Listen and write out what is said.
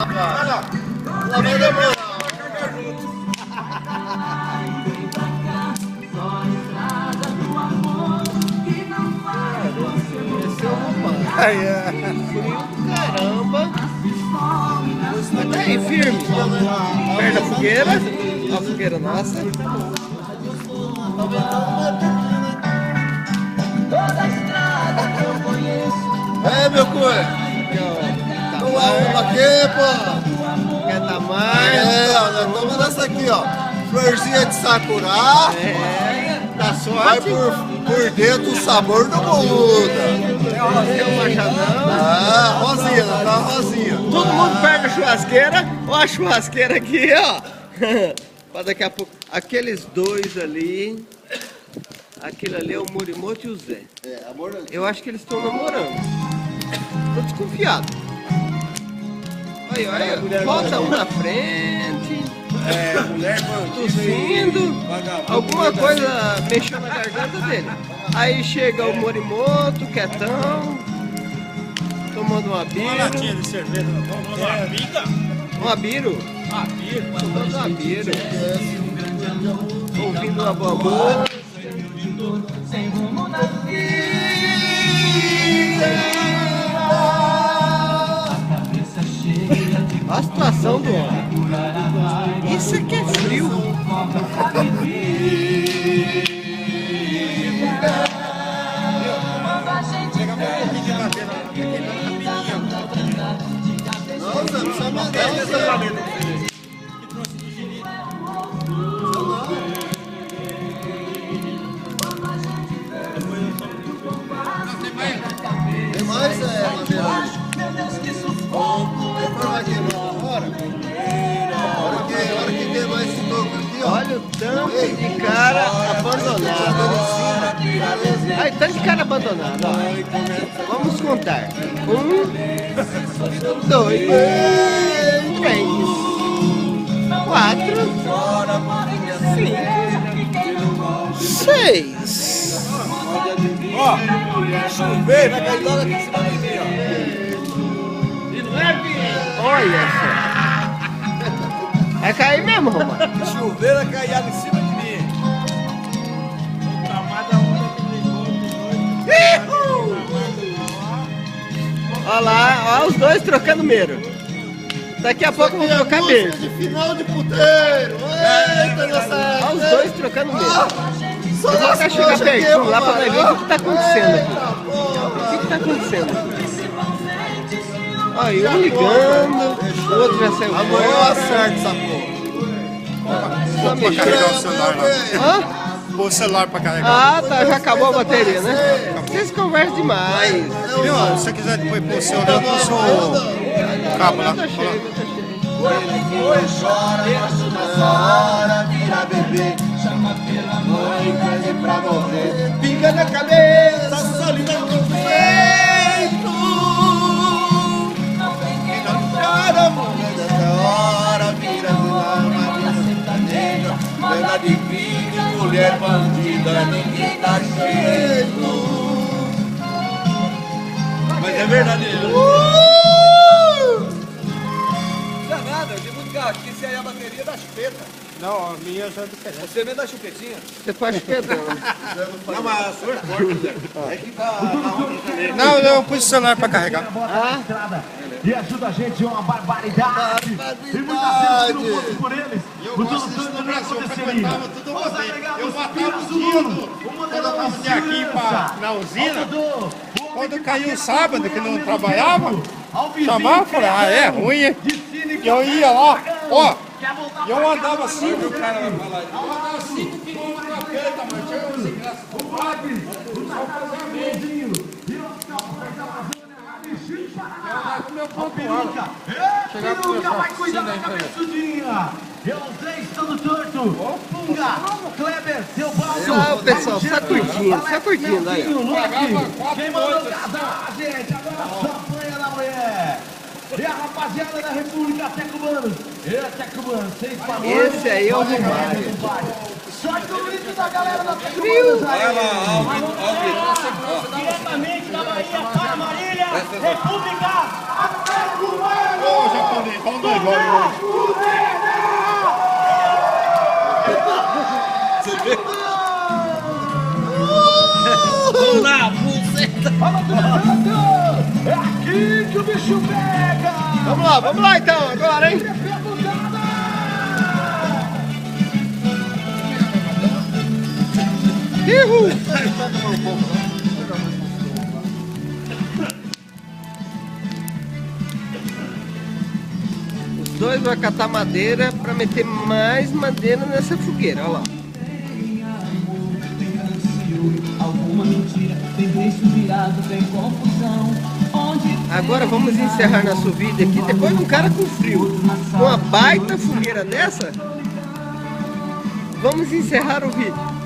Olha, lá vai demorar. Frio do caramba. Mas tá aí, firme. Perto da fogueira. A fogueira nossa. É, meu cunha. Vamos aqui, pô. Quer tamanho? Nós estamos nessa aqui, ó. Florzinha de sakura. Da sorte. Vai por dentro o sabor do muda. É o machadão. Ah, rosinha, tá rosinha. Todo mundo perto da churrasqueira. Ó a churrasqueira aqui, ó. Pra daqui a pouco. Aqueles dois ali. Aquele ali é o Morimoto e o Zé. Eu acho que eles estão namorando. Tô desconfiado. Aí, volta um na frente. Mulher tossindo. Alguma coisa mexeu na garganta dele. Aí chega o Morimoto, quietão. Tomando uma bira. Uma latinha de cerveja. Vamos lá, pinga? Um abiro? Tomando um abiro. Ouvindo uma boa música. Sem rumo na olha a situação do homem. Isso aqui é frio. Nossa, não sabe mais dessa. Tem mais, Madeira? Hora que tem mais esse toco aqui, ó. Olha o tanto de cara abandonado. Aí, tanto de cara abandonado, ó. Vamos contar. 1, 2, 3, 4, 5, 6. Ó, chover, vai cair logo aqui em cima de mim, ó. Olha só. Vai cair mesmo, Romário. Chover, vai cair água em cima de mim. Olha lá, olha os dois trocando meiro. Daqui a pouco vão trocar beijo. De final de puteiro. Eita, nossa. Olha os dois trocando meiro. Eu vou até chegar pertinho lá pra nós ver o que tá acontecendo aqui. O que tá acontecendo? Olha, um ligando, o outro já saiu. Amanhã eu acerto essa porra. Só Pra carregar o celular lá. Hã? Pôr o celular pra carregar. Ah, tá, já acabou a bateria, né? Vocês conversam demais. Viu? Se você quiser depois pôr o seu, eu pôr o seu cabo lá. Tá cheio, tá cheio. Chora, mas uma hora vira bebê. Chama pela mãe, pede pra morrer. Pinga na cabeça, solidão no peito. Não chora, mulher, dessa hora vira vilã, vira sertaneja. Bela de vida, mulher bandida, ninguém dá jeito. Mas é verdade. Não é nada, eu digo que aqui se aí a bateria da chupeta. Não, a minha já é do pedal. Você mesmo da chupetinha? Você faz pedão. Não, mas a sua é forte, Zé. É que tá na onda também. Não, eu pus o celular pra carregar. E ajuda a gente, é uma barbaridade. E muitas vezes não fosse por eles. Eu gosto disso no Brasil, eu frequentava tudo você. Eu matava o dia quando eu tava aqui na usina. Quando caiu o sábado, que não trabalhava, chamava e falei, é ruim, hein? Eu ia lá, ó, eu andava assim, o cara vai falar, eu andava 5 km a pé, mas tinha uns ingressos comprados, só fazia mesmo. Com meu ponto Chegar pro meu vai cuidar da cabeçudinha. É o Zé estando torto. Punga, Kleber, seu Paulo. Ah, o pessoal, sai curtindo aí. Quem mandou casar, gente? Agora só apanha da mulher. E a rapaziada da República Tecubanos. Tecubanos, vocês falam. Esse aí é o Romário. Sorte o grito da galera da Tecubanos aí. Diretamente da Bahia para Marília, República Ô, japonês, mais longe. Você vê? Vamos lá, buceta! É aqui que o bicho pega! Vamos lá então, agora, hein? Uhul! Os dois vão catar madeira para meter mais madeira nessa fogueira, olha lá. Agora vamos encerrar nosso vídeo aqui. Depois de um cara com frio, com uma baita fogueira dessa, vamos encerrar o vídeo.